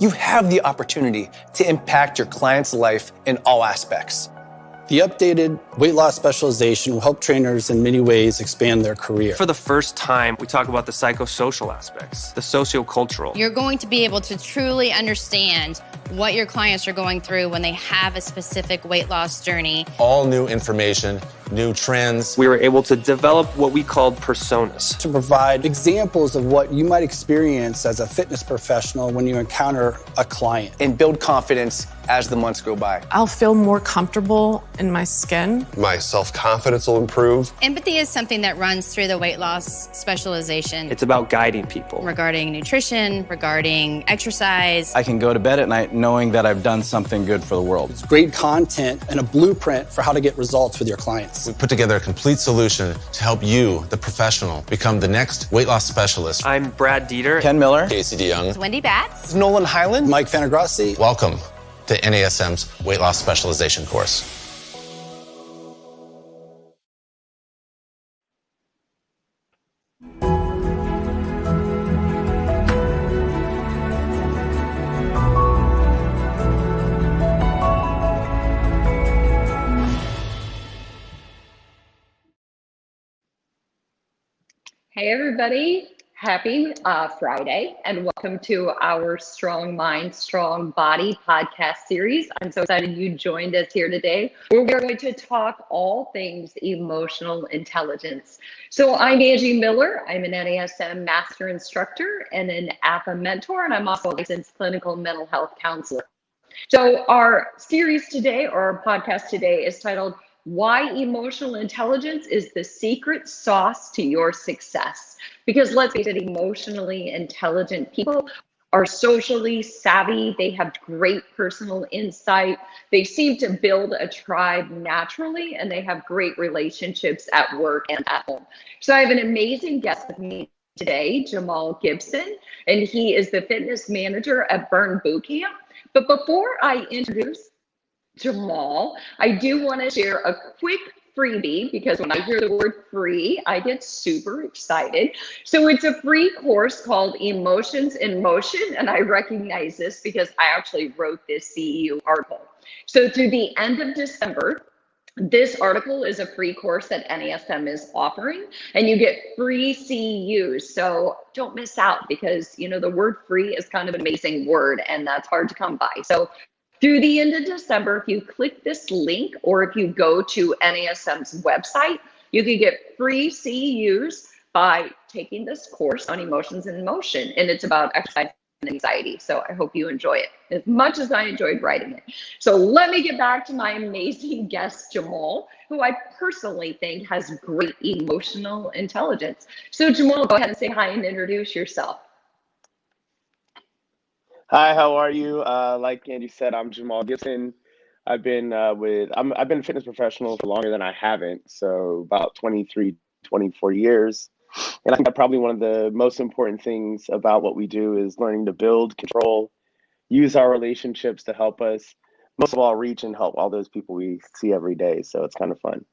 you have the opportunity to impact your client's life in all aspects. The updated weight loss specialization will help trainers in many ways expand their career. For the first time, we talk about the psychosocial aspects, the sociocultural. You're going to be able to truly understand what your clients are going through when they have a specific weight loss journey. All new information, new trends. We were able to develop what we called personas. To provide examples of what you might experience as a fitness professional when you encounter a client. And build confidence as the months go by. I'll feel more comfortable in my skin. My self-confidence will improve. Empathy is something that runs through the weight loss specialization. It's about guiding people. Regarding nutrition, regarding exercise. I can go to bed at night knowing that I've done something good for the world. It's great content and a blueprint for how to get results with your clients. We put together a complete solution to help you, the professional, become the next weight loss specialist. I'm Brad Dieter. Ken Miller. Casey DeYoung. Wendy Batts. Nolan Highland. Mike Fanagrassi. Welcome to NASM's weight loss specialization course. Hey everybody, happy Friday and welcome to our Strong Mind, Strong Body podcast series. I'm so excited you joined us here today where we're going to talk all things emotional intelligence. So I'm Angie Miller, I'm an NASM Master Instructor and an AFAA Mentor, and I'm also a licensed clinical mental health counselor. So our series today, or our podcast today, is titled Why Emotional Intelligence is the Secret Sauce to Your Success. Because let's face it, emotionally intelligent people are socially savvy. They have great personal insight. They seem to build a tribe naturally, and they have great relationships at work and at home. So I have an amazing guest with me today, Jamal Gibson, and he is the fitness manager at Burn Bootcamp. But before I introduce Jamal, I do want to share a quick freebie, because when I hear the word free, I get super excited. So it's a free course called Emotions in Motion, and I recognize this because I actually wrote this CEU article. So through the end of December, this article is a free course that NASM is offering, and you get free CEUs. So don't miss out, because you know the word free is kind of an amazing word, and that's hard to come by. So through the end of December, if you click this link or if you go to NASM's website, you can get free CEUs by taking this course on Emotions in Motion, and it's about exercise and anxiety. So I hope you enjoy it as much as I enjoyed writing it. So let me get back to my amazing guest, Jamal, who I personally think has great emotional intelligence. So Jamal, go ahead and say hi and introduce yourself. Hi, how are you? Like Andy said, I'm Jamal Gibson. I've been I've been a fitness professional for longer than I haven't, so about 23, 24 years. And I think that probably one of the most important things about what we do is learning to build, control, use our relationships to help us, most of all, reach and help all those people we see every day. So it's kind of fun.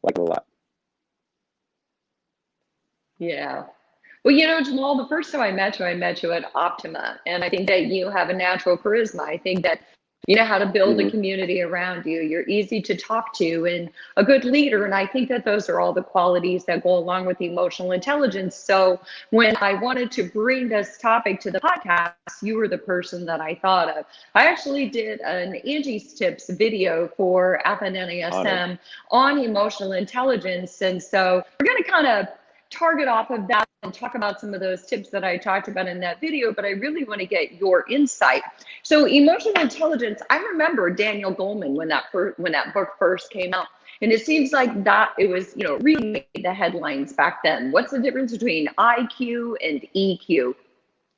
Like it a lot. Yeah. Well, you know, Jamal, the first time I met you at Optima, and I think that you have a natural charisma. I think that you know how to build a community around you. You're easy to talk to and a good leader. And I think that those are all the qualities that go along with emotional intelligence. So when I wanted to bring this topic to the podcast, you were the person that I thought of. I actually did an Angie's Tips video for AFAA on emotional intelligence. And so we're going to kind of target off of that and talk about some of those tips that I talked about in that video, but I really want to get your insight. So emotional intelligence, I remember Daniel Goleman when that book first came out, and it seems like that it was, you know, really made the headlines back then. What's the difference between IQ and EQ?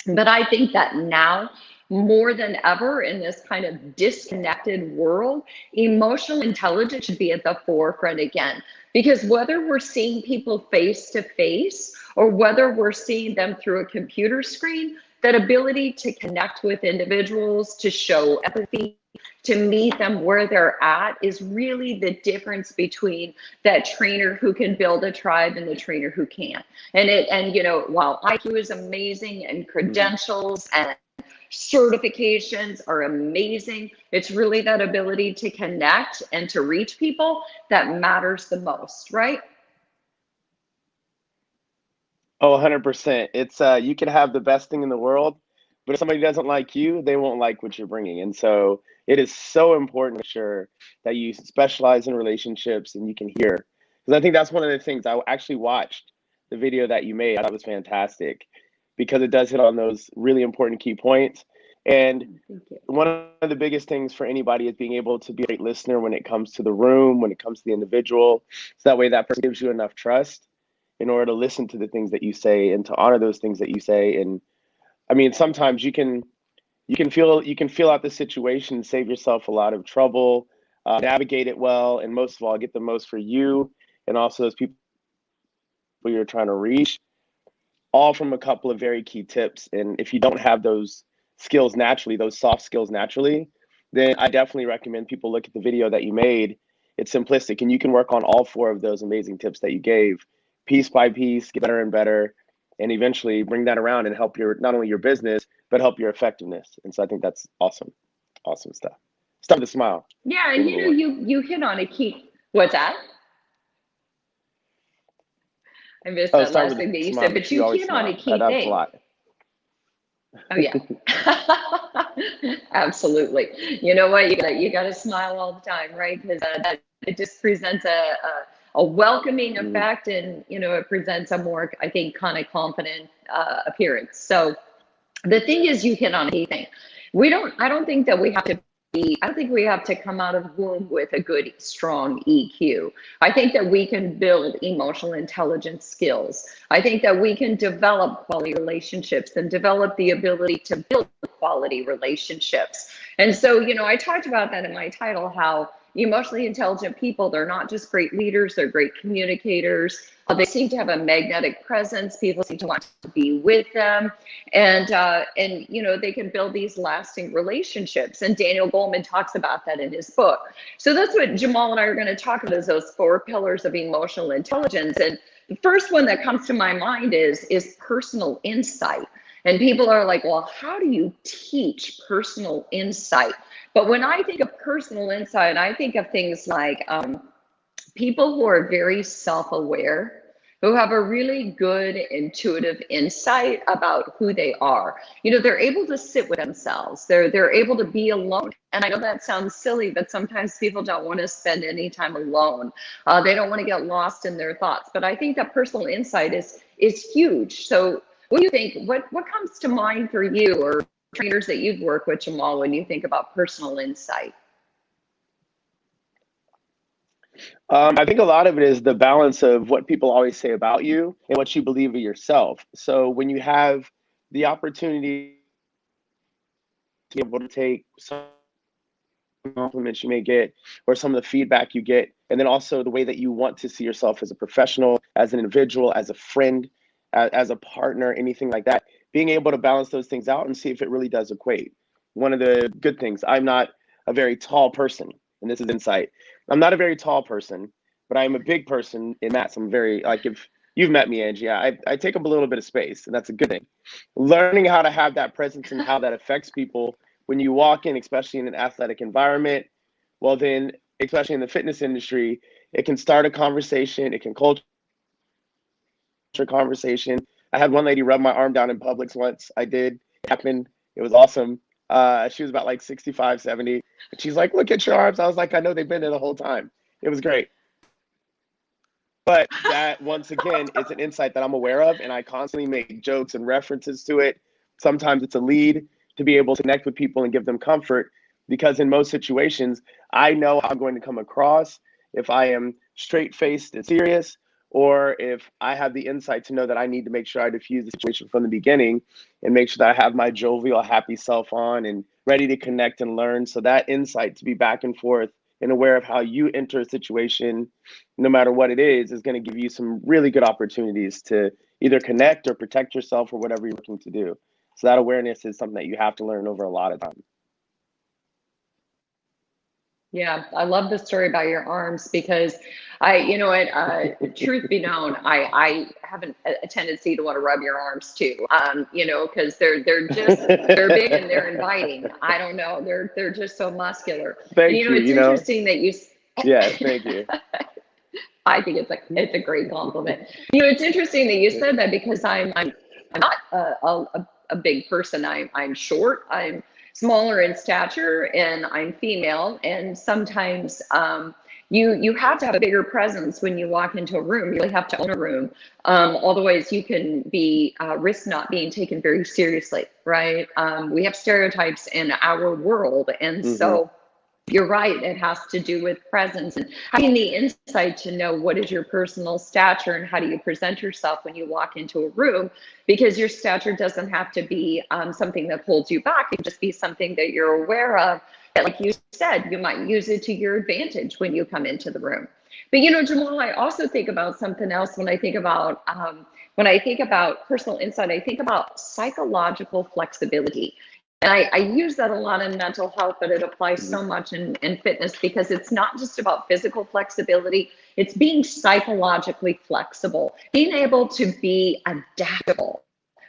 But I think that now, more than ever in this kind of disconnected world, emotional intelligence should be at the forefront again. Because whether we're seeing people face to face or whether we're seeing them through a computer screen, that ability to connect with individuals, to show empathy, to meet them where they're at is really the difference between that trainer who can build a tribe and the trainer who can't. And you know, while IQ is amazing and credentials and Certifications are amazing. It's really that ability to connect and to reach people that matters the most, right? Oh, 100%. It's you can have the best thing in the world, but if somebody doesn't like you, they won't like what you're bringing. And so it is so important to make sure that you specialize in relationships and you can hear. Because I think that's one of the things I actually watched the video that you made. I thought was fantastic because it does hit on those really important key points. And one of the biggest things for anybody is being able to be a great listener when it comes to the room, when it comes to the individual. So that way that person gives you enough trust in order to listen to the things that you say and to honor those things that you say. And I mean, sometimes you can feel out the situation, save yourself a lot of trouble, navigate it well, and most of all, get the most for you and also those people you're trying to reach, all from a couple of very key tips. And if you don't have those skills naturally, those soft skills naturally, then I definitely recommend people look at the video that you made. It's simplistic, and you can work on all 4 of those amazing tips that you gave, piece by piece, get better and better, and eventually bring that around and help your, not only your business, but help your effectiveness. And so I think that's awesome. Awesome stuff. Start with a smile. Yeah, and you know, you hit on a key. What's that? I missed that last thing that you said, but you hit on a key thing. Oh yeah, absolutely. You know what? You gotta smile all the time, right? Because that it just presents a welcoming effect, and you know, it presents a more, I think, kind of confident appearance. So the thing is, you hit on a key thing. I don't think that we have to I don't think we have to come out of womb with a good, strong EQ. I think that we can build emotional intelligence skills. I think that we can develop quality relationships and develop the ability to build quality relationships. And so, you know, I talked about that in my title, how emotionally intelligent people, they're not just great leaders, they're great communicators. They seem to have a magnetic presence. People seem to want to be with them, and you know, they can build these lasting relationships. And Daniel Goleman talks about that in his book. So that's what Jamal and I are going to talk about, is those 4 pillars of emotional intelligence. And the first one that comes to my mind is personal insight. And people are like, well, how do you teach personal insight? But when I think of personal insight, I think of things like people who are very self-aware, who have a really good intuitive insight about who they are. You know, they're able to sit with themselves. They're able to be alone. And I know that sounds silly, but sometimes people don't want to spend any time alone. They don't want to get lost in their thoughts. But I think that personal insight is huge. So what do you think? What comes to mind for you, or trainers that you've worked with, Jamal, when you think about personal insight? I think a lot of it is the balance of what people always say about you and what you believe of yourself. So when you have the opportunity to be able to take some compliments you may get, or some of the feedback you get, and then also the way that you want to see yourself as a professional, as an individual, as a friend, as a partner, anything like that, being able to balance those things out and see if it really does equate. One of the good things, I'm not a very tall person, and this is insight. I'm not a very tall person, but I'm a big person in that. So I'm very, like, if you've met me, Angie, I take up a little bit of space, and that's a good thing. Learning how to have that presence and how that affects people when you walk in, especially in an athletic environment, well then, especially in the fitness industry, it can start a conversation, it can culture a conversation. I had one lady rub my arm down in Publix once. It happened. It was awesome. She was about like 65, 70. And she's like, look at your arms. I was like, I know they've been there the whole time. It was great. But that, once again, it's an insight that I'm aware of, and I constantly make jokes and references to it. Sometimes it's a lead to be able to connect with people and give them comfort, because in most situations, I know how I'm going to come across if I am straight-faced and serious, or if I have the insight to know that I need to make sure I diffuse the situation from the beginning and make sure that I have my jovial, happy self on and ready to connect and learn. So that insight to be back and forth and aware of how you enter a situation, no matter what it is going to give you some really good opportunities to either connect or protect yourself or whatever you're looking to do. So that awareness is something that you have to learn over a lot of time. Yeah, I love the story about your arms because you know what, truth be known, I have a tendency to want to rub your arms too, you know, because they're big and they're inviting. I don't know, they're just so muscular. Thank You know, you. it's interesting that you. Yeah, thank you. I think it's a great compliment. You know, it's interesting that you said that because I'm not a big person. I'm short. I'm smaller in stature, and I'm female. And sometimes you have to have a bigger presence when you walk into a room. You really have to own a room. Otherwise, you can be risk not being taken very seriously, right? We have stereotypes in our world, and so. You're right. It has to do with presence and having the insight to know what is your personal stature and how do you present yourself when you walk into a room, because your stature doesn't have to be something that holds you back. It can just be something that you're aware of. That, like you said, you might use it to your advantage when you come into the room. But you know, Jamal, I also think about something else when I think about personal insight. I think about psychological flexibility. And I use that a lot in mental health, but it applies so much in fitness because it's not just about physical flexibility, it's being psychologically flexible, being able to be adaptable,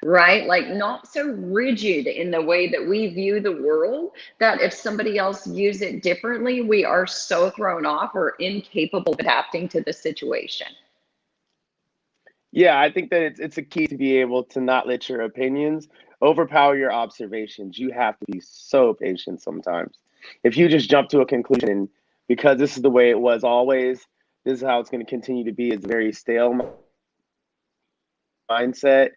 right? Like not so rigid in the way that we view the world, that if somebody else views it differently, we are so thrown off or incapable of adapting to the situation. Yeah, I think that it's a key to be able to not let your opinions overpower your observations. You have to be so patient sometimes. If you just jump to a conclusion because this is the way it was always, this is how it's going to continue to be, it's a very stale mindset.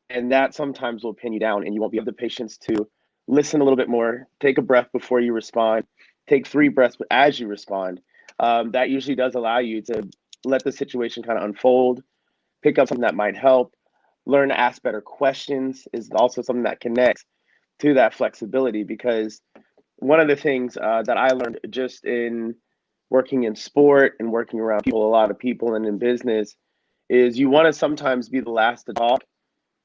And that sometimes will pin you down and you won't be able the patience to listen a little bit more, take a breath before you respond, take 3 breaths as you respond. That usually does allow you to let the situation kind of unfold, pick up something that might help, learn to ask better questions is also something that connects to that flexibility. Because one of the things that I learned just in working in sport and working around people, a lot of people and in business, is you want to sometimes be the last to talk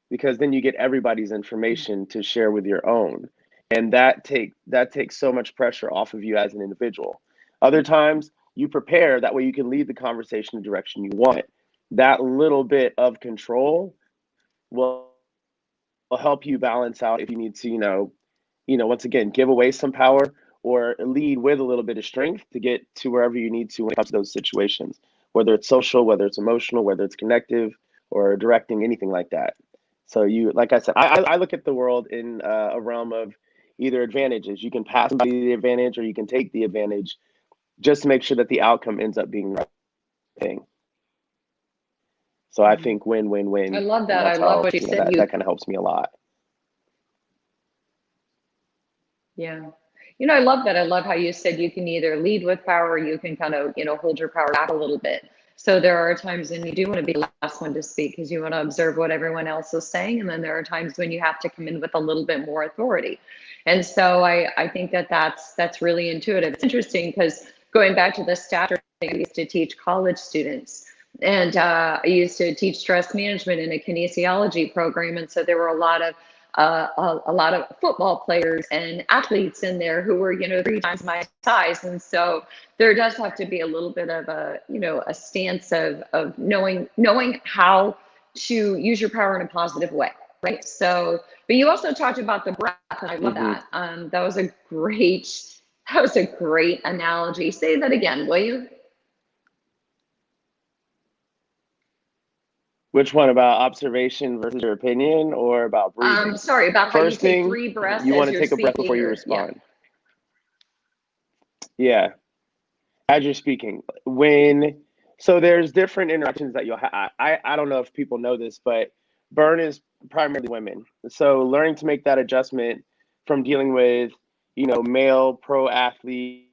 because then you get everybody's information to share with your own. And that takes so much pressure off of you as an individual. Other times you prepare, that way you can lead the conversation in the direction you want. That little bit of control will help you balance out if you need to, once again, give away some power or lead with a little bit of strength to get to wherever you need to when it comes to those situations, whether it's social, whether it's emotional, whether it's connective or directing, anything like that. So like I said, I look at the world in a realm of either advantages. You can pass somebody the advantage or you can take the advantage, just to make sure that the outcome ends up being the right thing. So I think win-win-win. I love that. I love what you said. That kind of helps me a lot. Yeah. You know, I love that. I love how you said you can either lead with power or you can kind of, hold your power back a little bit. So there are times when you do want to be the last one to speak because you want to observe what everyone else is saying. And then there are times when you have to come in with a little bit more authority. And so I think that's really intuitive. It's interesting because going back to the stature thing, I used to teach college students. And I used to teach stress management in a kinesiology program. And so there were a lot of football players and athletes in there who were, 3 times my size. And so there does have to be a little bit of a stance of knowing how to use your power in a positive way. Right. So, but you also talked about the breath, and I love that. That was a great analogy. Say that again, will you? Which one, about observation versus your opinion, or about breathing? Sorry, about how First you take thing, 3 breaths. you want to take a breath before you respond. Yeah. As you're speaking, so there's different interactions that you'll have. I don't know if people know this, but burn is primarily women. So learning to make that adjustment from dealing with, male pro athletes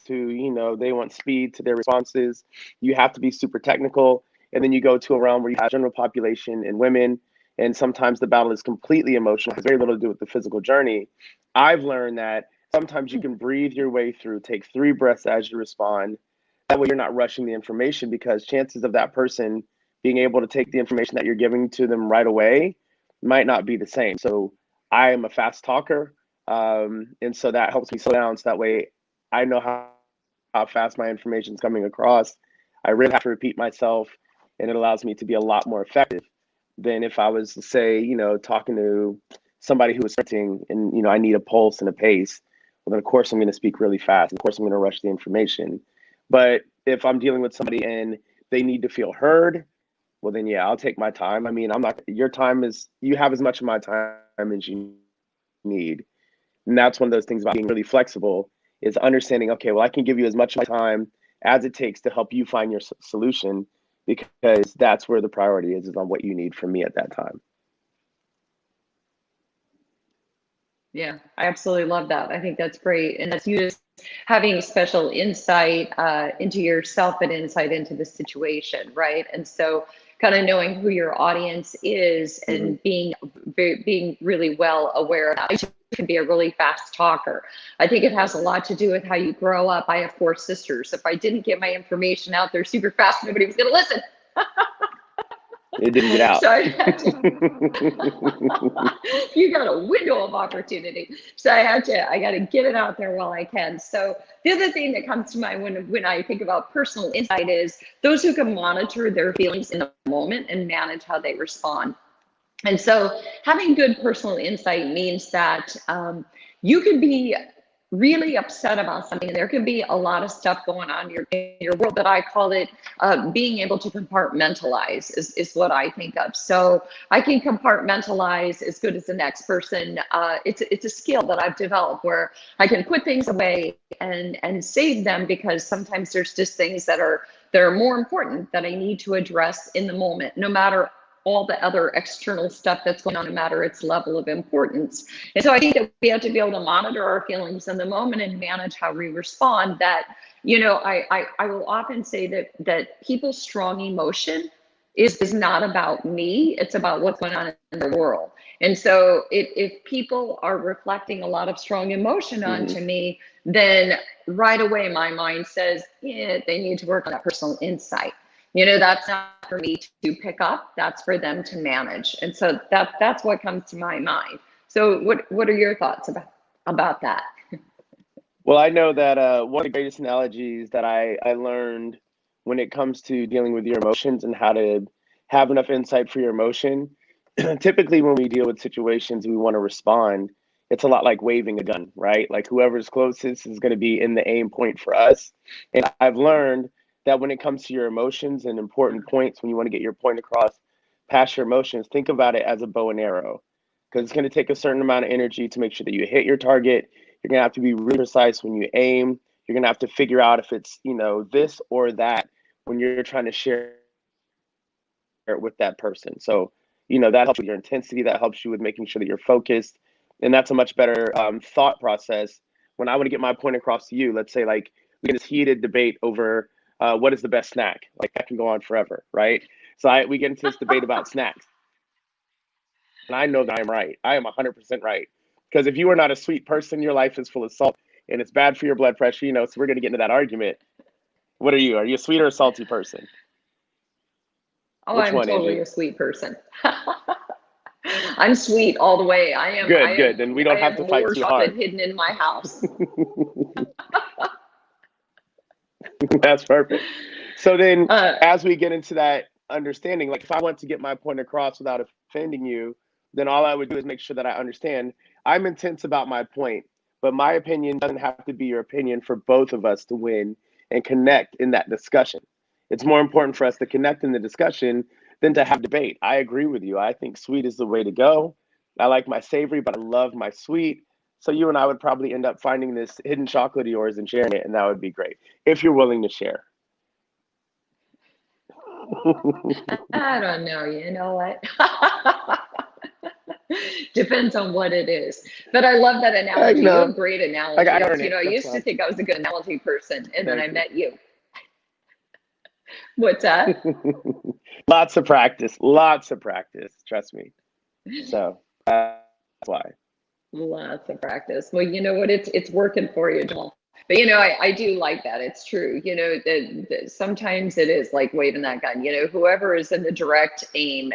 to, they want speed to their responses. You have to be super technical. And then you go to a realm where you have general population and women, and sometimes the battle is completely emotional. It has very little to do with the physical journey. I've learned that sometimes you can breathe your way through, take 3 breaths as you respond. That way you're not rushing the information, because chances of that person being able to take the information that you're giving to them right away might not be the same. So I am a fast talker. And so that helps me slow down. So that way I know how fast my information is coming across. I really have to repeat myself, and it allows me to be a lot more effective than if I was to say, talking to somebody who is sprinting and, I need a pulse and a pace. Well, then of course I'm going to speak really fast. Of course I'm going to rush the information. But if I'm dealing with somebody and they need to feel heard, well then, yeah, I'll take my time. I mean, you have as much of my time as you need. And that's one of those things about being really flexible, is understanding, okay, well, I can give you as much of my time as it takes to help you find your solution, because that's where the priority is on what you need from me at that time. Yeah, I absolutely love that. I think that's great. And that's you just having special insight into yourself and insight into the situation, right? And so kind of knowing who your audience is and being really well aware of that. I can be a really fast talker. I think it has a lot to do with how you grow up. I have 4 sisters. If I didn't get my information out there super fast, nobody was going to listen. It didn't get out. So you got a window of opportunity. So I got to get it out there while I can. So the other thing that comes to mind when I think about personal insight is those who can monitor their feelings in the moment and manage how they respond. And so having good personal insight means that you can be really upset about something. There can be a lot of stuff going on in your world, but I call it being able to compartmentalize is what I think of. So I can compartmentalize as good as the next person. It's a skill that I've developed where I can put things away and save them, because sometimes there's just things that are more important that I need to address in the moment, no matter all the other external stuff that's going on, no matter its level of importance. And so I think that we have to be able to monitor our feelings in the moment and manage how we respond. That, I will often say that people's strong emotion is not about me, it's about what's going on in the world. And so if people are reflecting a lot of strong emotion onto me, then right away my mind says, yeah, they need to work on that personal insight. That's not for me to pick up, that's for them to manage. And so that's what comes to my mind. So what are your thoughts about that? Well, I know that one of the greatest analogies that I learned when it comes to dealing with your emotions and how to have enough insight for your emotion, typically when we deal with situations we want to respond, it's a lot like waving a gun, right? Like whoever's closest is going to be in the aim point for us. And I've learned that when it comes to your emotions and important points, when you want to get your point across past your emotions, think about it as a bow and arrow, because it's going to take a certain amount of energy to make sure that you hit your target. You're going to have to be really precise when you aim. You're going to have to figure out if it's, this or that when you're trying to share it with that person. So, that helps with your intensity, that helps you with making sure that you're focused. And that's a much better thought process. When I want to get my point across to you, let's say like we get this heated debate over what is the best snack? Like that can go on forever, right? So we get into this debate about snacks. And I know that I'm right. I am 100% right. Because if you are not a sweet person, your life is full of salt and it's bad for your blood pressure, so we're going to get into that argument. What are you? Are you a sweet or a salty person? Oh, I'm totally a sweet person. I'm sweet all the way. I am. Good. Then we don't have to fight too hard. Hidden in my house. That's perfect. So then as we get into that understanding, like if I want to get my point across without offending you, then all I would do is make sure that I understand I'm intense about my point, but my opinion doesn't have to be your opinion for both of us to win and connect in that discussion. It's more important for us to connect in the discussion than to have debate. I agree with you. I think sweet is the way to go. I like my savory, but I love my sweet. So you and I would probably end up finding this hidden chocolate of yours and sharing it, and that would be great if you're willing to share. I don't know. You know what? Depends on what it is. But I love that analogy. You're a great analogy. I used to think I was a good analogy person, and then I met you. What's that? Lots of practice. Trust me. So that's why. Lots of practice. Well, you know what? It's working for you, Jamal. But I do like that. It's true. Sometimes it is like waving that gun. Whoever is in the direct aim,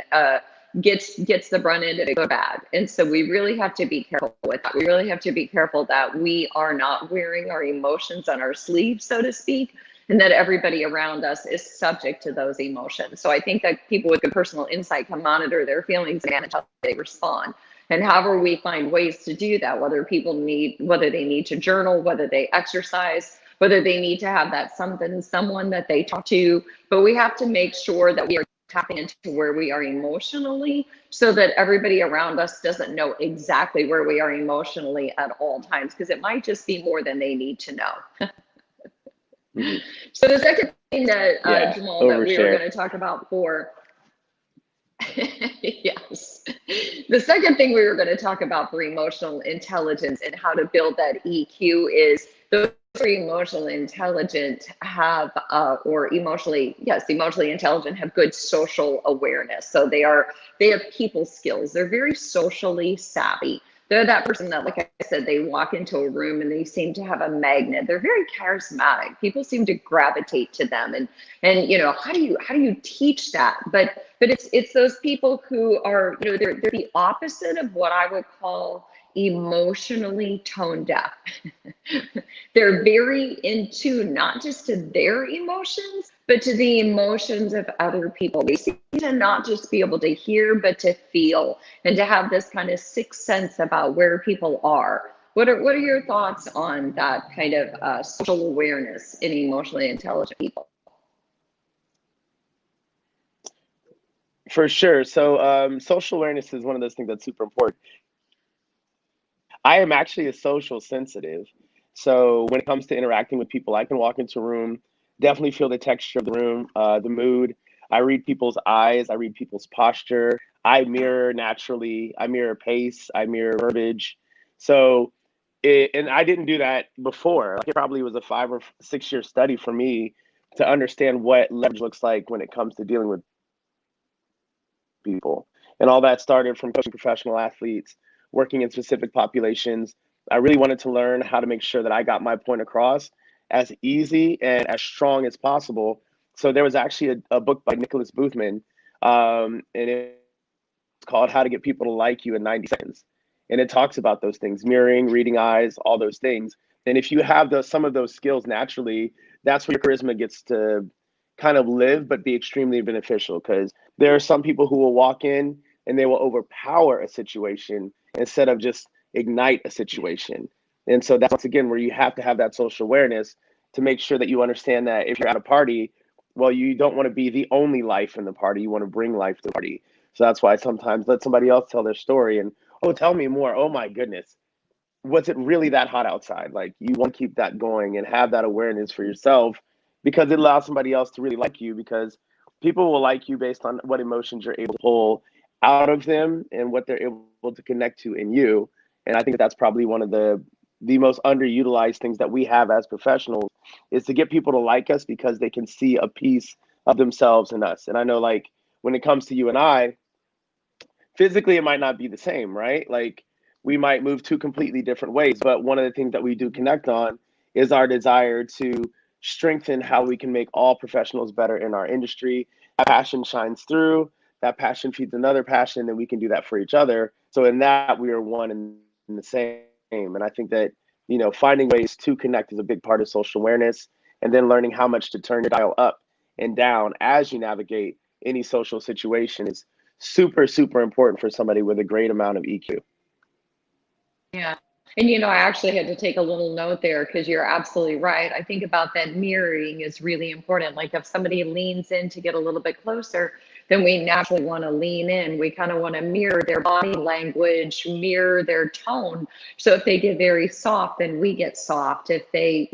gets the brunt end of the good bad. And so we really have to be careful with that. We really have to be careful that we are not wearing our emotions on our sleeves, so to speak, and that everybody around us is subject to those emotions. So I think that people with good personal insight can monitor their feelings and manage how they respond. And however we find ways to do that, whether they need to journal, whether they exercise, whether they need to have that someone that they talk to, but we have to make sure that we are tapping into where we are emotionally so that everybody around us doesn't know exactly where we are emotionally at all times, because it might just be more than they need to know. Mm-hmm. So the second thing that Jamal, that we were going to talk about yes. The second thing we were going to talk about for emotional intelligence and how to build that EQ is those who are emotionally intelligent have, emotionally intelligent have good social awareness. So they have people skills. They're very socially savvy. They're that person that, like I said, they walk into a room and they seem to have a magnet. They're very charismatic. People seem to gravitate to them. And how do you teach that? But it's those people who are, they're the opposite of what I would call emotionally tone deaf. They're very in tune, not just to their emotions, but to the emotions of other people. They seem to not just be able to hear, but to feel and to have this kind of sixth sense about where people are. What are your thoughts on that kind of social awareness in emotionally intelligent people? For sure. So social awareness is one of those things that's super important. I am actually a social sensitive. So when it comes to interacting with people, I can walk into a room, definitely feel the texture of the room, the mood. I read people's eyes. I read people's posture. I mirror naturally. I mirror pace. I mirror verbiage. So, and I didn't do that before. Like, it probably was a 5 or 6 year study for me to understand what leverage looks like when it comes to dealing with people. And all that started from coaching professional athletes, working in specific populations. I really wanted to learn how to make sure that I got my point across as easy and as strong as possible. So there was actually a book by Nicholas Boothman, and it's called How to Get People to Like You in 90 Seconds. And it talks about those things: mirroring, reading eyes, all those things. And if you have some of those skills naturally, that's where your charisma gets to kind of live, but be extremely beneficial, because there are some people who will walk in and they will overpower a situation instead of just ignite a situation. And so that's, once again, where you have to have that social awareness to make sure that you understand that if you're at a party, well, you don't want to be the only life in the party. You want to bring life to the party. So that's why I sometimes let somebody else tell their story and, oh, tell me more. Oh my goodness. Was it really that hot outside? Like, you want to keep that going and have that awareness for yourself, because it allows somebody else to really like you, because people will like you based on what emotions you're able to pull out of them and what they're able to connect to in you. And I think that's probably one of the most underutilized things that we have as professionals, is to get people to like us because they can see a piece of themselves in us. And I know, like, when it comes to you and I, physically, it might not be the same, right? Like, we might move two completely different ways, but one of the things that we do connect on is our desire to strengthen how we can make all professionals better in our industry. That passion shines through, that passion feeds another passion, and we can do that for each other. So in that, we are one and the same. And I think that, finding ways to connect is a big part of social awareness, and then learning how much to turn your dial up and down as you navigate any social situation is super, super important for somebody with a great amount of EQ. Yeah. And, I actually had to take a little note there, because you're absolutely right. I think about that mirroring is really important. Like, if somebody leans in to get a little bit closer, then we naturally want to lean in. We kind of want to mirror their body language, mirror their tone. So if they get very soft, then we get soft. If they,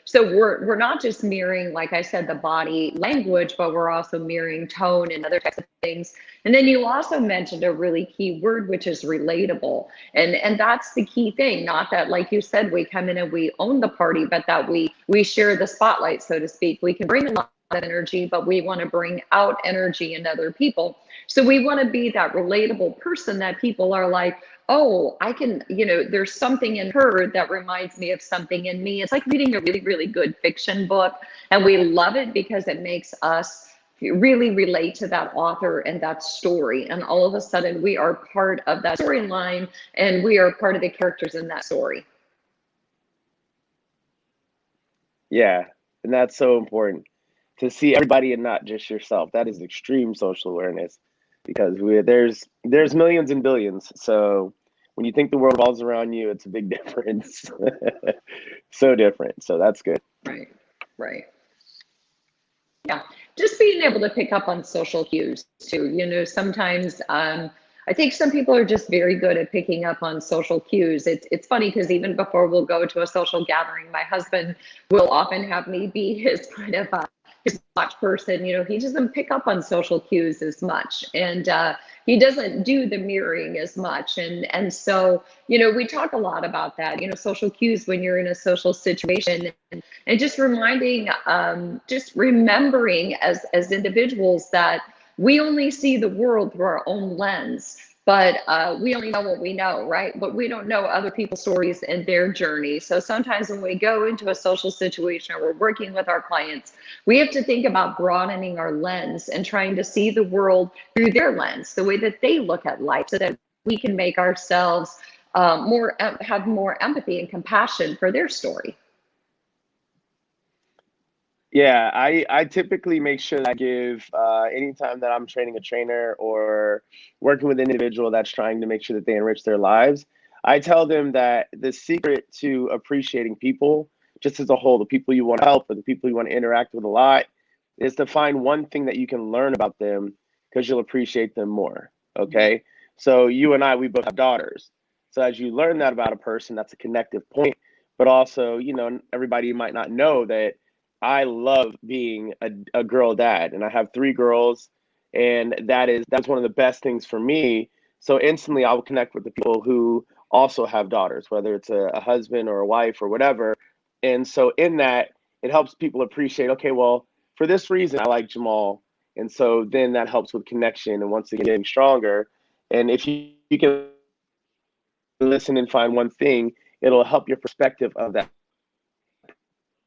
so we're not just mirroring, like I said, the body language, but we're also mirroring tone and other types of things. And then you also mentioned a really key word, which is relatable. And that's the key thing. Not that, like you said, we come in and we own the party, but that we share the spotlight, so to speak. We can bring a lot of energy, but we want to bring out energy in other people. So we want to be that relatable person that people are like, oh, I can, there's something in her that reminds me of something in me. It's like reading a really, really good fiction book, and we love it because it makes us really relate to that author and that story. And all of a sudden we are part of that storyline and we are part of the characters in that story. Yeah, and that's so important to see everybody and not just yourself. That is extreme social awareness because there's millions and billions. So when you think the world revolves around you, it's a big difference. So different. So that's good. Right, right. Yeah, just being able to pick up on social cues too. You know, sometimes I think some people are just very good at picking up on social cues. It's funny because even before we'll go to a social gathering, my husband will often have me be his kind of his watch person. You know, he doesn't pick up on social cues as much, and he doesn't do the mirroring as much. And so, you know, we talk a lot about that. You know, social cues when you're in a social situation, and just reminding, just remembering as individuals that we only see the world through our own lens, but we only know what we know, right? But we don't know other people's stories and their journey. So sometimes when we go into a social situation or we're working with our clients, we have to think about broadening our lens and trying to see the world through their lens, the way that they look at life, so that we can make ourselves have more empathy and compassion for their story. Yeah, I typically make sure that I give anytime that I'm training a trainer or working with an individual that's trying to make sure that they enrich their lives, I tell them that the secret to appreciating people, just as a whole, the people you want to help or the people you want to interact with a lot, is to find one thing that you can learn about them because you'll appreciate them more. Okay. So you and I, we both have daughters. So as you learn that about a person, that's a connective point. But also, you know, everybody might not know that I love being a girl dad, and I have 3 girls, and that's one of the best things for me. So instantly I will connect with the people who also have daughters, whether it's a husband or a wife or whatever. And so in that, it helps people appreciate, okay, well, for this reason, I like Jamal. And so then that helps with connection and once again getting stronger. And if you can listen and find one thing, it'll help your perspective of that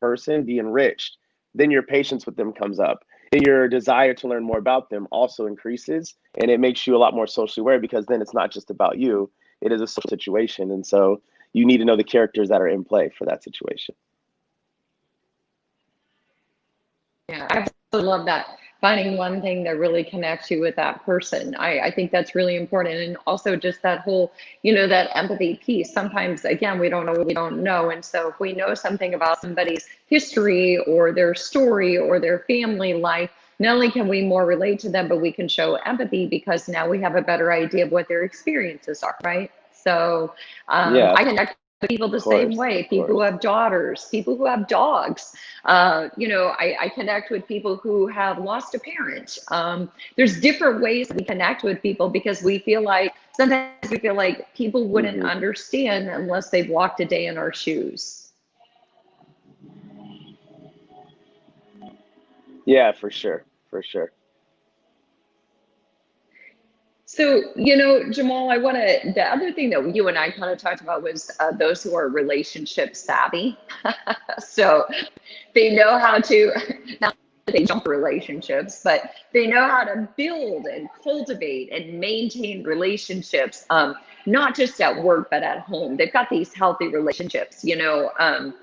person be enriched. Then your patience with them comes up. Then your desire to learn more about them also increases, and it makes you a lot more socially aware because then it's not just about you, it is a social situation. And so you need to know the characters that are in play for that situation. Yeah, I absolutely love that. Finding one thing that really connects you with that person. I think that's really important. And also just that whole, you know, that empathy piece. Sometimes, again, we don't know what we don't know. And so if we know something about somebody's history or their story or their family life, not only can we more relate to them, but we can show empathy because now we have a better idea of what their experiences are, right? So Yeah. I connect with people the same way, people who have daughters, people who have dogs. You know, I connect with people who have lost a parent. There's different ways that we connect with people because we feel like, sometimes we feel like people wouldn't understand unless they've walked a day in our shoes. Yeah, for sure. For sure. So, you know, Jamal, the other thing that you and I kind of talked about was those who are relationship savvy. So they know how to, not that they jump relationships, but they know how to build and cultivate and maintain relationships, not just at work, but at home. They've got these healthy relationships, you know. I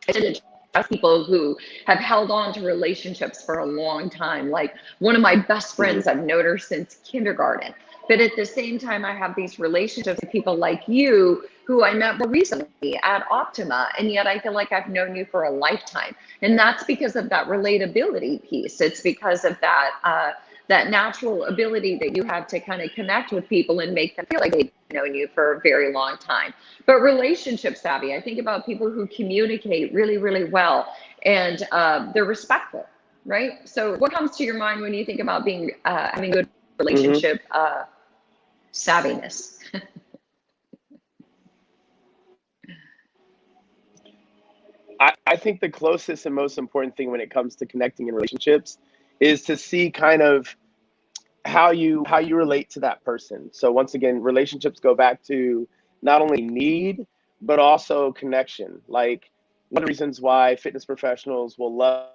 tend to trust people who have held on to relationships for a long time. Like one of my best friends, I've known her since kindergarten. But at the same time, I have these relationships with people like you who I met more recently at Optima. And yet I feel like I've known you for a lifetime. And that's because of that relatability piece. It's because of that, that natural ability that you have to kind of connect with people and make them feel like they've known you for a very long time. But relationship savvy, I think about people who communicate really, really well and they're respectful, right? So what comes to your mind when you think about being having good relationship savviness? I think the closest and most important thing when it comes to connecting in relationships is to see kind of how you relate to that person. So once again, relationships go back to not only need, but also connection. Like one of the reasons why fitness professionals will love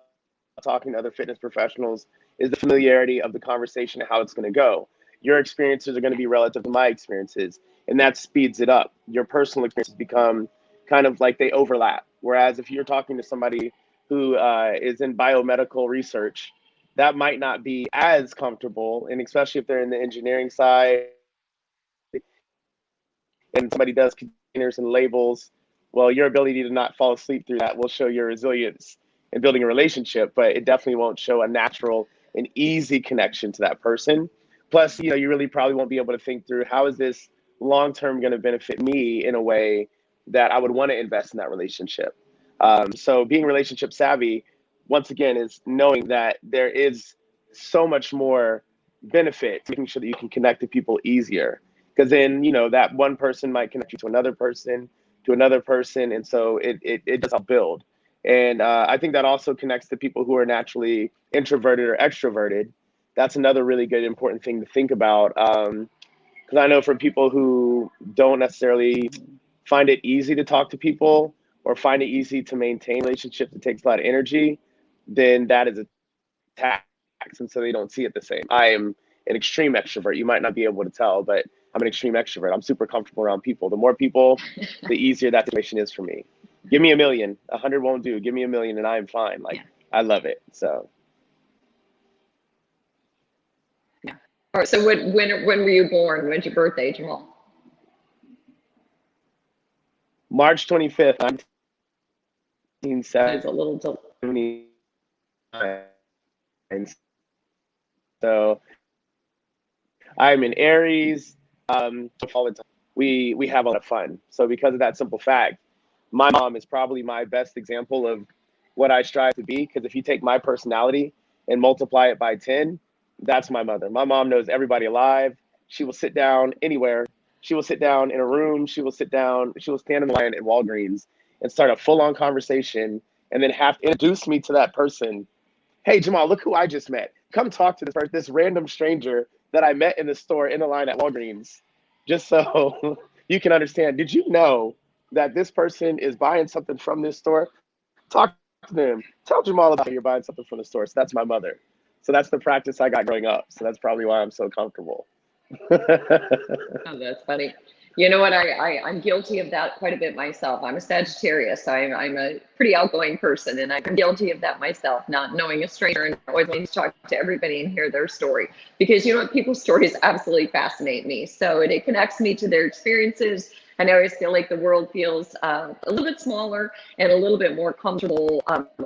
talking to other fitness professionals is the familiarity of the conversation and how it's going to go. Your experiences are going to be relative to my experiences, and that speeds it up. Your personal experiences become kind of like they overlap. Whereas if you're talking to somebody who is in biomedical research, that might not be as comfortable, and especially if they're in the engineering side and somebody does containers and labels, well, your ability to not fall asleep through that will show your resilience in building a relationship, but it definitely won't show a natural and easy connection to that person. Plus, you know, you really probably won't be able to think through how is this long-term going to benefit me in a way that I would want to invest in that relationship. So being relationship savvy, once again, is knowing that there is so much more benefit to making sure that you can connect to people easier. Because then, you know, that one person might connect you to another person, and so it does help build. And I think that also connects to people who are naturally introverted or extroverted. That's another really good, important thing to think about. Because I know for people who don't necessarily find it easy to talk to people or find it easy to maintain relationships, it takes a lot of energy, then that is a tax. And so they don't see it the same. I am an extreme extrovert. You might not be able to tell, but I'm an extreme extrovert. I'm super comfortable around people. The more people, the easier that situation is for me. Give me 1 million, 100 won't do. Give me 1 million and I'm fine. Like, I love it. So. Yeah. All right. So when were you born? When's your birthday, Jamal? March 25th, It's a little 1979. So I'm in Aries. We have a lot of fun. So because of that simple fact, my mom is probably my best example of what I strive to be. Because if you take my personality and multiply it by 10, that's my mother. My mom knows everybody alive. She will sit down anywhere. She will sit down in a room. She will stand in line at Walgreens and start a full-on conversation and then have to introduce me to that person. Hey, Jamal, look who I just met. Come talk to this random stranger that I met in the store in the line at Walgreens, just so you can understand. Did you know that this person is buying something from this store? Talk to them. Tell Jamal about you're buying something from the store. So that's my mother. So that's the practice I got growing up. So that's probably why I'm so comfortable. Oh, that's funny. You know what? I'm guilty of that quite a bit myself. I'm a Sagittarius. So I'm a pretty outgoing person, and I'm guilty of that myself, not knowing a stranger and always wanting to talk to everybody and hear their story. Because you know what? People's stories absolutely fascinate me. So it connects me to their experiences. And I always feel like the world feels a little bit smaller and a little bit more comfortable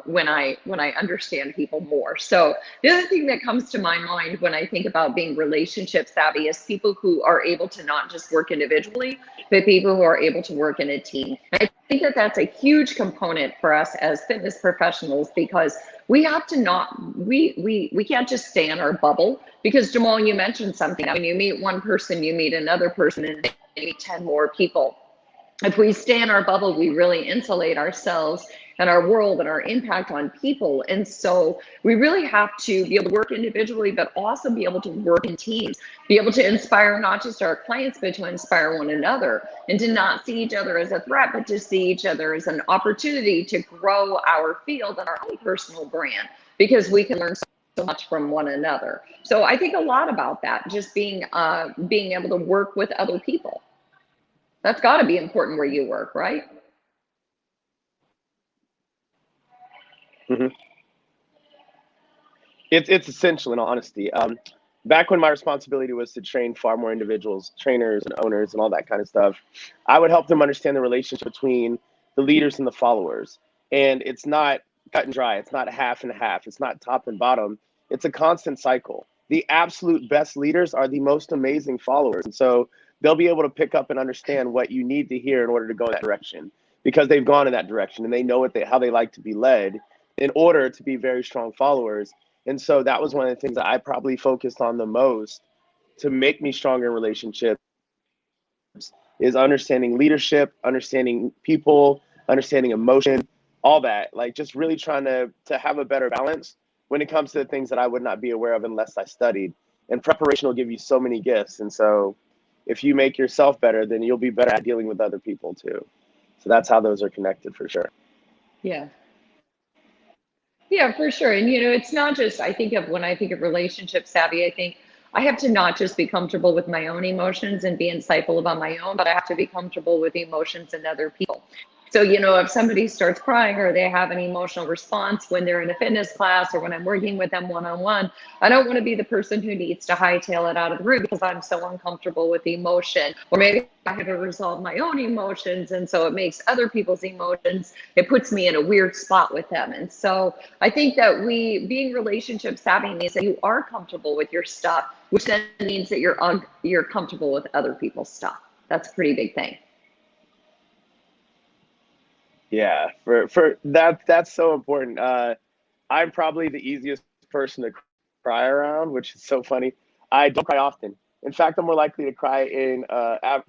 when I understand people more. So the other thing that comes to my mind when I think about being relationship savvy is people who are able to not just work individually, but people who are able to work in a team. And I think that that's a huge component for us as fitness professionals, because we have to we can't just stay in our bubble. Because Jamal, you mentioned something. When you meet one person, you meet another person, and maybe 10 more people. If we stay in our bubble, we really insulate ourselves and our world and our impact on people. And so we really have to be able to work individually, but also be able to work in teams, be able to inspire not just our clients, but to inspire one another, and to not see each other as a threat, but to see each other as an opportunity to grow our field and our own personal brand, because we can learn so much from one another. So I think a lot about that, just being able to work with other people. That's got to be important where you work, right? Mm-hmm. It's essential, in all honesty. Back when my responsibility was to train far more individuals, trainers and owners and all that kind of stuff, I would help them understand the relationship between the leaders and the followers. And it's not cut and dry. It's not half and half. It's not top and bottom. It's a constant cycle. The absolute best leaders are the most amazing followers. And so they'll be able to pick up and understand what you need to hear in order to go in that direction, because they've gone in that direction and they know how they like to be led in order to be very strong followers. And so that was one of the things that I probably focused on the most to make me stronger in relationships, is understanding leadership, understanding people, understanding emotion, all that. Like just really trying to have a better balance when it comes to the things that I would not be aware of unless I studied. And preparation will give you so many gifts. And so if you make yourself better, then you'll be better at dealing with other people too. So that's how those are connected for sure. Yeah. Yeah, for sure. And it's not just, I think of when I think of relationship savvy, I think I have to not just be comfortable with my own emotions and be insightful about my own, but I have to be comfortable with the emotions in other people. So, if somebody starts crying or they have an emotional response when they're in a fitness class or when I'm working with them one-on-one, I don't want to be the person who needs to hightail it out of the room because I'm so uncomfortable with the emotion. Or maybe I have to resolve my own emotions. And so it makes other people's emotions, it puts me in a weird spot with them. And so I think that being relationship savvy means that you are comfortable with your stuff, which then means that you're comfortable with other people's stuff. That's a pretty big thing. Yeah, for that's so important. I'm probably the easiest person to cry around, which is so funny. I don't cry often. In fact, I'm more likely to cry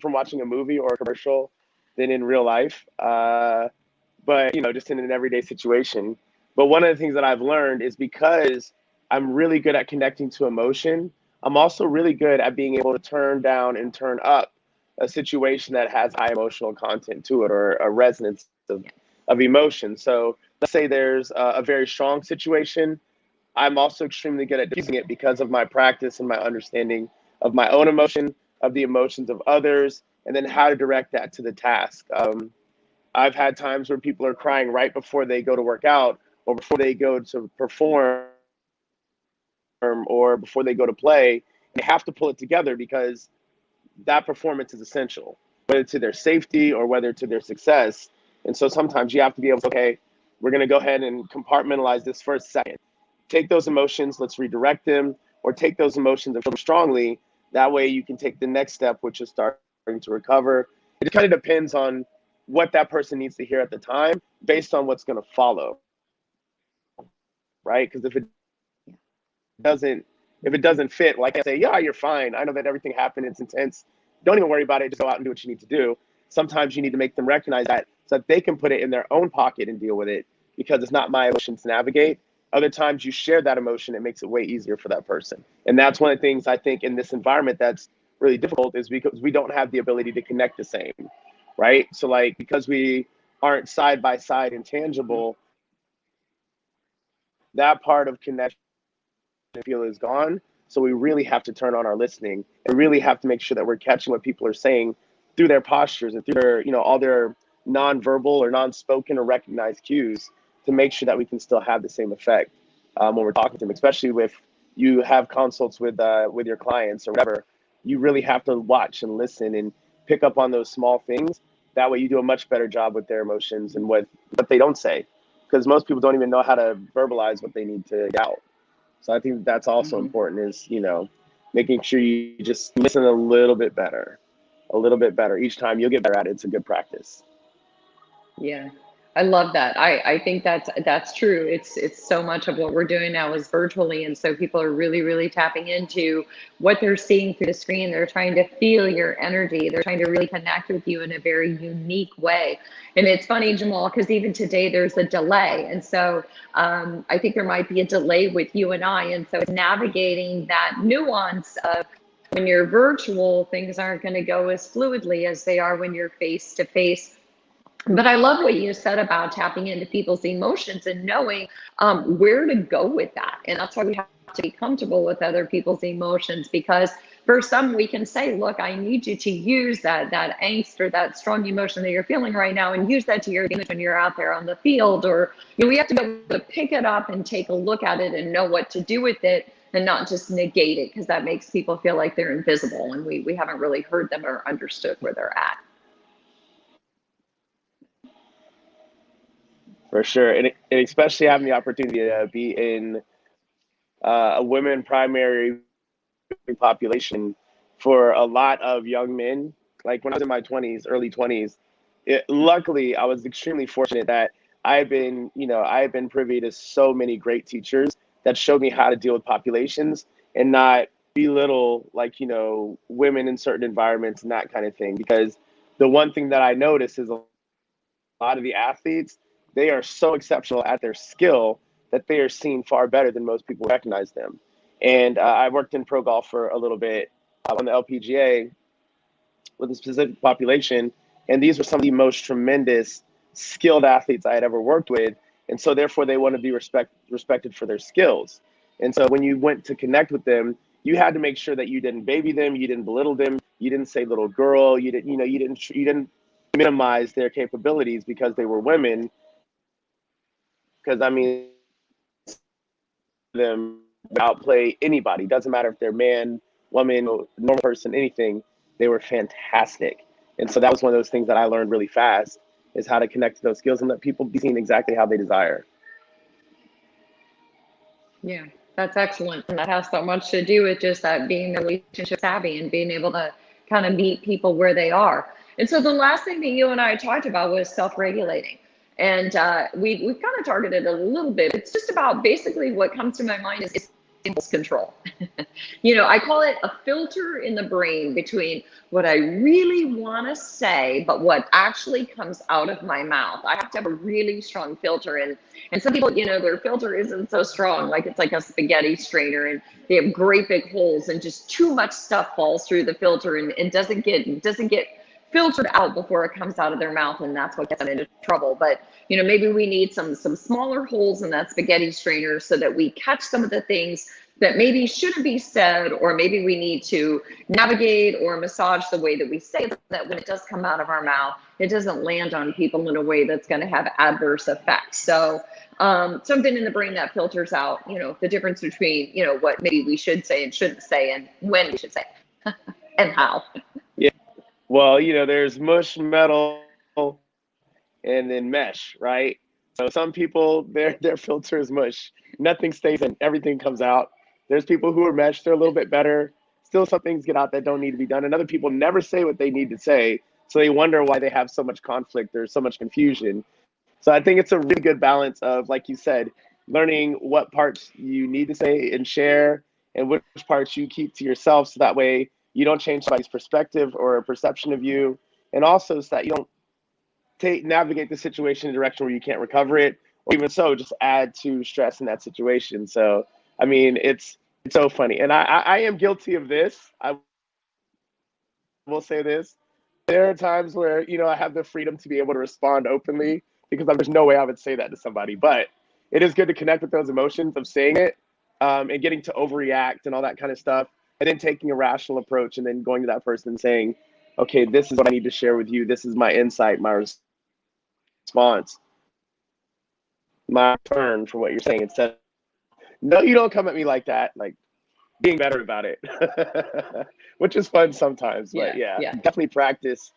from watching a movie or a commercial than in real life. But just in an everyday situation. But one of the things that I've learned is because I'm really good at connecting to emotion, I'm also really good at being able to turn down and turn up a situation that has high emotional content to it or a resonance of emotion. So let's say there's a very strong situation. I'm also extremely good at using it because of my practice and my understanding of my own emotion, of the emotions of others, and then how to direct that to the task. I've had times where people are crying right before they go to work out or before they go to perform or before they go to play. They have to pull it together because that performance is essential, whether to their safety or whether to their success. And so sometimes you have to be able to, okay, we're going to go ahead and compartmentalize this for a second. Take those emotions, let's redirect them, or take those emotions and feel them strongly. That way you can take the next step, which is starting to recover. It kind of depends on what that person needs to hear at the time based on what's going to follow, right? Because if it doesn't fit, like I say, yeah, you're fine. I know that everything happened. It's intense. Don't even worry about it. Just go out and do what you need to do. Sometimes you need to make them recognize that so that they can put it in their own pocket and deal with it because it's not my emotion to navigate. Other times you share that emotion, it makes it way easier for that person. And that's one of the things I think in this environment that's really difficult is because we don't have the ability to connect the same, right? So like, because we aren't side by side and tangible, that part of connection I feel is gone. So we really have to turn on our listening and really have to make sure that we're catching what people are saying through their postures and through their, all their nonverbal or non-spoken or recognized cues to make sure that we can still have the same effect when we're talking to them, especially if you have consults with your clients or whatever. You really have to watch and listen and pick up on those small things. That way you do a much better job with their emotions and what they don't say, because most people don't even know how to verbalize what they need to get out. So I think that's also important is, making sure you just listen a little bit better each time. You'll get better at it. It's a good practice. Yeah, I love that. I think that's true. It's so much of what we're doing now is virtually, and so people are really, really tapping into what they're seeing through the screen. They're trying to feel your energy. They're trying to really connect with you in a very unique way. And it's funny, Jamal, because even today there's a delay, and so I think there might be a delay with you and I, and so it's navigating that nuance of when you're virtual, things aren't going to go as fluidly as they are when you're face to face. But I love what you said about tapping into people's emotions and knowing where to go with that. And that's why we have to be comfortable with other people's emotions, because for some, we can say, look, I need you to use that angst or that strong emotion that you're feeling right now and use that to your advantage when you're out there on the field. Or we have to be able to pick it up and take a look at it and know what to do with it and not just negate it, because that makes people feel like they're invisible and we haven't really heard them or understood where they're at. For sure. And especially having the opportunity to be in a women primary population for a lot of young men. Like when I was in my 20s, early 20s, luckily I was extremely fortunate that I've been privy to so many great teachers that showed me how to deal with populations and not belittle women in certain environments and that kind of thing. Because the one thing that I noticed is a lot of the athletes, they are so exceptional at their skill that they are seen far better than most people recognize them. And I worked in pro golf for a little bit on the LPGA with a specific population. And these were some of the most tremendous skilled athletes I had ever worked with. And so therefore they want to be respected for their skills. And so when you went to connect with them, you had to make sure that you didn't baby them, you didn't belittle them, you didn't say little girl, you didn't minimize their capabilities because they were women. Because I mean, them outplay anybody. Doesn't matter if they're man, woman, normal person, anything. They were fantastic. And so that was one of those things that I learned really fast, is how to connect to those skills and let people be seen exactly how they desire. Yeah, that's excellent. And that has so much to do with just that being relationship savvy and being able to kind of meet people where they are. And so the last thing that you and I talked about was self-regulating. And we've kind of targeted a little bit. It's just about basically what comes to my mind is impulse control. You know, I call it a filter in the brain between what I really want to say, but what actually comes out of my mouth. I have to have a really strong filter. And some people, you know, their filter isn't so strong, like it's like a spaghetti strainer, and they have great big holes, and just too much stuff falls through the filter and doesn't get filtered out before it comes out of their mouth, and that's what gets them into trouble. But you know, maybe we need some smaller holes in that spaghetti strainer so that we catch some of the things that maybe shouldn't be said, or maybe we need to navigate or massage the way that we say it, that when it does come out of our mouth, it doesn't land on people in a way that's going to have adverse effects. So something in the brain that filters out, you know, the difference between, you know, what maybe we should say and shouldn't say, and when we should say and how. Yeah. Well, you know, there's mush, metal, and then mesh, right? So some people, their filter is mush. Nothing stays in, everything comes out. There's people who are mesh, they're a little bit better. Still some things get out that don't need to be done. And other people never say what they need to say. So they wonder why they have so much conflict or so much confusion. So I think it's a really good balance of, like you said, learning what parts you need to say and share, and which parts you keep to yourself, so that way you don't change somebody's perspective or perception of you. And also so that you don't navigate the situation in a direction where you can't recover it, or even so, just add to stress in that situation. So, I mean, it's so funny. And I am guilty of this. I will say this. There are times where, you know, I have the freedom to be able to respond openly, because there's no way I would say that to somebody. But it is good to connect with those emotions of saying it, and getting to overreact and all that kind of stuff, and then taking a rational approach and then going to that person and saying, okay, this is what I need to share with you. This is my insight, my response, my turn for what you're saying, instead of, no, you don't come at me like that, like being better about it, which is fun sometimes. But yeah, definitely practice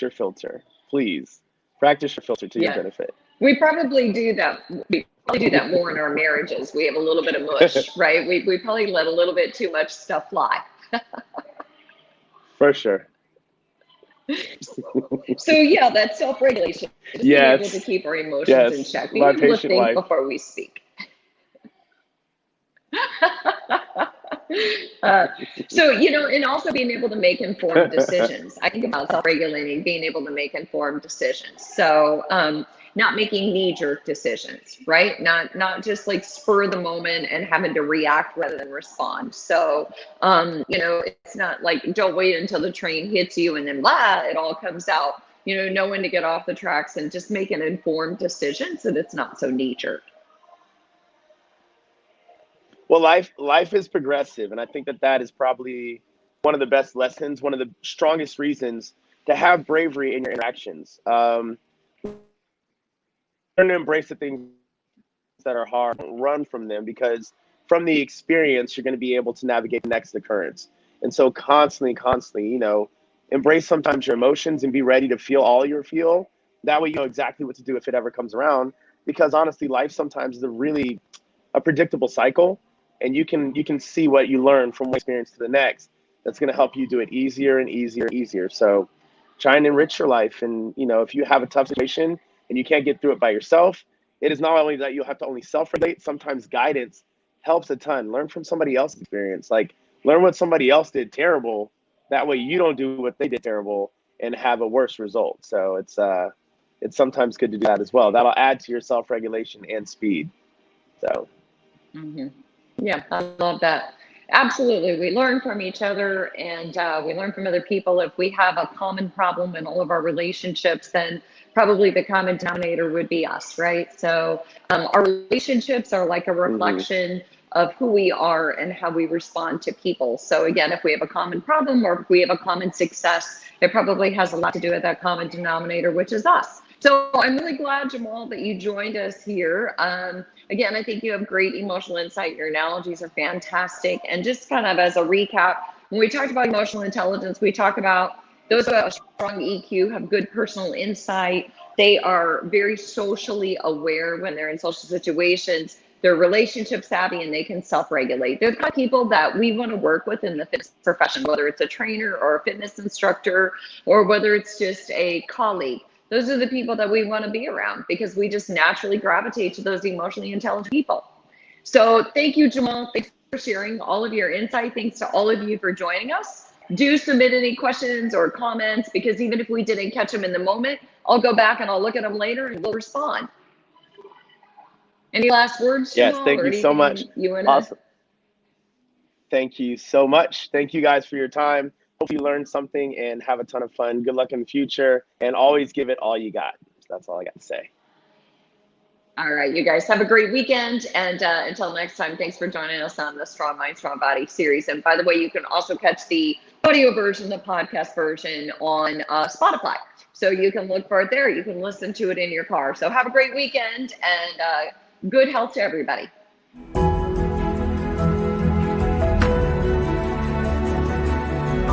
your filter, please. Practice your filter to your benefit. We probably do that. We probably do that more in our marriages. We have a little bit of mush, right? We probably let a little bit too much stuff fly. For sure. So yeah, that's self-regulation. Just being able to keep our emotions in check. Being able to think before we speak. So, you know, and also being able to make informed decisions. I think about self-regulating, being able to make informed decisions. So not making knee-jerk decisions, right? Not just like spur of the moment and having to react rather than respond. So, you know, it's not like, don't wait until the train hits you and then it all comes out. You know, know when to get off the tracks and just make an informed decision so that it's not so knee-jerk. Well, life is progressive, and I think that is probably one of the best lessons, one of the strongest reasons to have bravery in your interactions. Learn to embrace the things that are hard, run from them, because from the experience, you're going to be able to navigate the next occurrence. And so constantly, you know, embrace sometimes your emotions and be ready to feel all your feel. That way you know exactly what to do if it ever comes around, because honestly, life sometimes is a predictable cycle. And you can see what you learn from one experience to the next. That's going to help you do it easier and easier and easier. So try and enrich your life. And, you know, if you have a tough situation and you can't get through it by yourself, it is not only that you'll have to only self-regulate. Sometimes guidance helps a ton. Learn from somebody else's experience. Like, learn what somebody else did terrible. That way you don't do what they did terrible and have a worse result. So it's sometimes good to do that as well. That'll add to your self-regulation and speed. So. Mm-hmm. Yeah, I love that. Absolutely. We learn from each other, and we learn from other people. If we have a common problem in all of our relationships, then probably the common denominator would be us, right? So our relationships are like a reflection of who we are and how we respond to people. So again, if we have a common problem or if we have a common success, it probably has a lot to do with that common denominator, which is us. So I'm really glad, Jamal, that you joined us here. Again, I think you have great emotional insight. Your analogies are fantastic. And just kind of as a recap, when we talked about emotional intelligence, we talk about those who have a strong EQ, have good personal insight. They are very socially aware when they're in social situations. They're relationship savvy and they can self-regulate. They're the kind of people that we want to work with in the fitness profession, whether it's a trainer or a fitness instructor, or whether it's just a colleague. Those are the people that we want to be around because we just naturally gravitate to those emotionally intelligent people. So thank you, Jamal. Thanks for sharing all of your insight. Thanks to all of you for joining us. Do submit any questions or comments, because even if we didn't catch them in the moment, I'll go back and I'll look at them later and we'll respond. Any last words, Yes, Jamal, thank you so much. Awesome. Thank you so much. Thank you guys for your time. Hope you learned something and have a ton of fun. Good luck in the future, and always give it all you got. That's all I got to say. All right, you guys have a great weekend. And until next time, thanks for joining us on the Strong Mind, Strong Body series. And by the way, you can also catch the audio version, the podcast version on Spotify. So you can look for it there. You can listen to it in your car. So have a great weekend and good health to everybody.